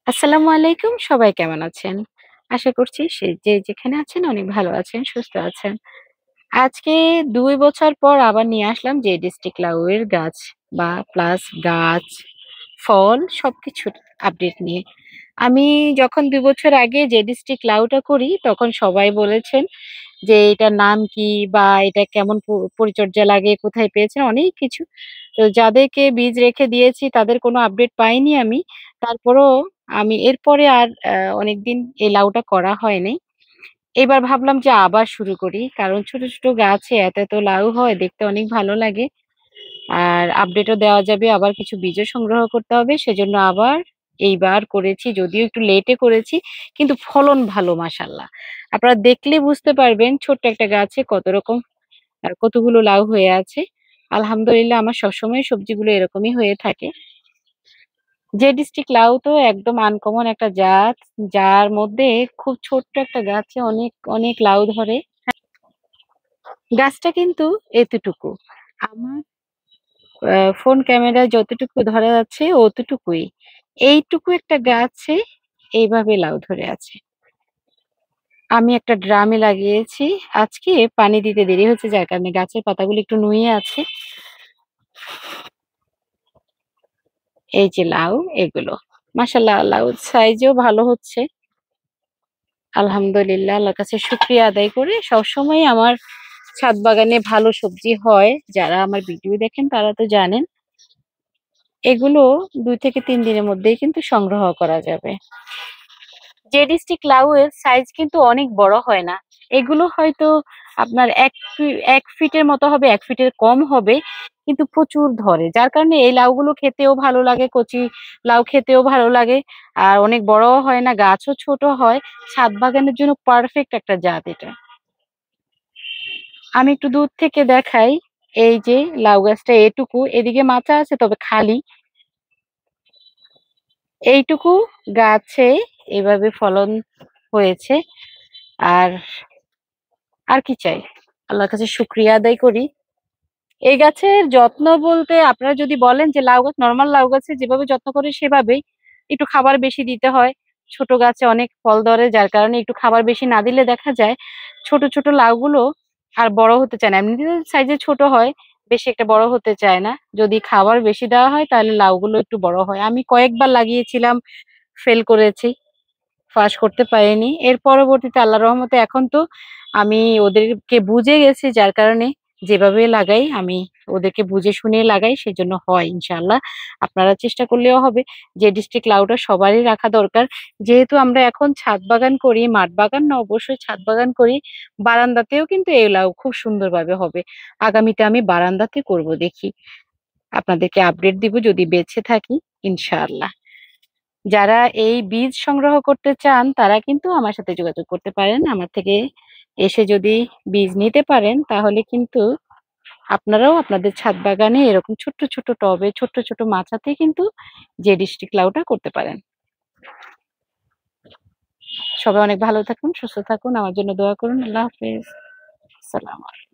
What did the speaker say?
আসসালামু আলাইকুম। সবাই কেমন আছেন? আশা করছি যে যেখানে আছেন অনেক ভালো আছেন, সুস্থ আছেন। আজকে ২ বছর পর আবার নিয়ে আসলাম যে ডিস্ট্রিক্ট লাউয়ের গাছ বা প্লাস গাছ, ফল সবকিছুর আপডেট নিয়ে। আমি যখন ২ বছর আগে যে ডিস্ট্রিক্ট লাউটা করি তখন সবাই বলেছেন যে এটার নাম কি বা এটা কেমন পরিচর্যা লাগে, কোথায় পেয়েছেন অনেক কিছু। তো যাদেরকে বীজ রেখে দিয়েছি তাদের কোনো আপডেট পাইনি আমি। তারপরেও আমি এরপরে আর অনেকদিন এই লাউটা করা হয়নি। এবার ভাবলাম যে আবার শুরু করি। কারণ ছোট, ছোট গাছে এত লাউ হয় দেখতে অনেক ভালো লাগে। আর আপডেটও দেওয়া যাবে, আবার কিছু বীজও সংগ্রহ করতে হবে। সেজন্য আবার এইবার করেছি। যদিও একটু লেটে করেছি, কিন্তু ফলন ভালো মাশাআল্লাহ। আপনারা দেখলে বুঝতে পারবেন ছোট্ট একটা গাছে কত রকম কতগুলো লাউ হয়ে আছে। আলহামদুলিল্লাহ আমার সবসময় সবজিগুলো এরকমই হয়ে থাকে। যে ডিস্ট্রিক্ট লাউ তো একদম আনকমন একটা জাত, যার মধ্যে খুব ছোট্ট একটা গাছে অনেক, অনেক লাউ ধরে। গাছটা কিন্তু এতটুকু। আমার ফোন ক্যামেরায় যতটুকু ধরা যাচ্ছে অতটুকুই। এইটুকু একটা গাছে এইভাবে লাউ ধরে আছে। আমি একটা ড্রামে লাগিয়েছি। আজকে পানি দিতে দেরি হচ্ছে যার কারণে গাছের পাতাগুলো একটু নুয়ে আছে। এই যে লাউ এগুলো। মাশাআল্লাহ লাউর সাইজও ভালো হচ্ছে। আলহামদুলিল্লাহ আল্লাহর কাছে শুকরিয়া আদায় করে সবসময় আমার ছাদ বাগানে ভালো সবজি হয়। যারা আমার ভিডিও দেখেন তারা তো জানেন। এগুলো ২ থেকে ৩ দিনের মধ্যেই কিন্তু সংগ্রহ করা যাবে। জেডিস্টিক লাউ এর সাইজ কিন্তু অনেক বড় হয় না। এগুলো হয়তো আপনার ১ ফিটের মতো হবে, ১ ফিটের কম হবে। কিন্তু প্রচুর ধরে। যার কারণে এই লাউগুলো খেতেও ভালো লাগে, কচি লাউ খেতেও ভালো লাগে। আর অনেক বড়ও হয় না, গাছও ছোট হয়। ছাদ বাগানের জন্য পারফেক্ট একটা জাত এটা। আমি একটু দূর থেকে দেখাই। এই যে লাউ গাছটা এটুকু, এদিকে মাচা আছে তবে খালি। এইটুকু গাছে এভাবে ফলন হয়েছে। আর আর কি চাই? আল্লাহর কাছে শুকরিয়া আদায় করি। এই গাছের যত্ন বলতে আপনারা যদি বলেন যে লাউ গাছ নরমাল লাউ গাছে যেভাবে যত্ন করে সেভাবেই। একটু খাবার বেশি দিতে হয়। ছোট গাছে অনেক ফল ধরে যার কারণে একটু খাবার বেশি না দিলে দেখা যায় ছোট, ছোট লাউগুলো আর বড় হতে চায় না। এমনিতে সাইজে ছোট হয়, বেশি একটা বড় হতে চায় না। যদি খাবার বেশি দেওয়া হয় তাহলে লাউগুলো একটু বড় হয়। আমি কয়েকবার লাগিয়েছিলাম, ফেল করেছি। ফাঁস করতে পারিনি। এর পরবর্তীতে আল্লাহর রহমতে এখন তো আমি ওদেরকে বুঝে গেছি যার কারণে যেভাবে লাগাই আমি ওদেরকে বুঝে শুনে লাগাই সেজন্য হয় ইনশাআল্লাহ। আপনারা চেষ্টা করলেও হবে। যে ডিস্ট্রিক্ট লাউটা সবারই রাখা দরকার। যেহেতু আমরা এখন ছাদ বাগান করি, মাঠ বাগান না অবশ্যই ছাদ বাগান করি। বারান্দাতেও কিন্তু এই লাউ খুব সুন্দরভাবে হবে। আগামীতে আমি বারান্দাতে করব দেখি। আপনাদেরকে আপডেট দিব যদি বেঁচে থাকি ইনশাআল্লাহ। যারা এই বীজ সংগ্রহ করতে চান তারা কিন্তু আমার সাথে যোগাযোগ করতে পারেন। আমার থেকে এসে যদি বীজ নিতে পারেন তাহলে কিন্তু আপনারাও আপনাদের ছাদ বাগানে এরকম ছোট্ট, ছোট টবে ছোট্ট, ছোট মাচাতে কিন্তু যে ডিস্ট্রিক্ট লাউটা করতে পারেন। সবাই অনেক ভালো থাকুন, সুস্থ থাকুন। আমার জন্য দোয়া করুন। আল্লাহ হাফেজ। আসসালামু আলাইকুম।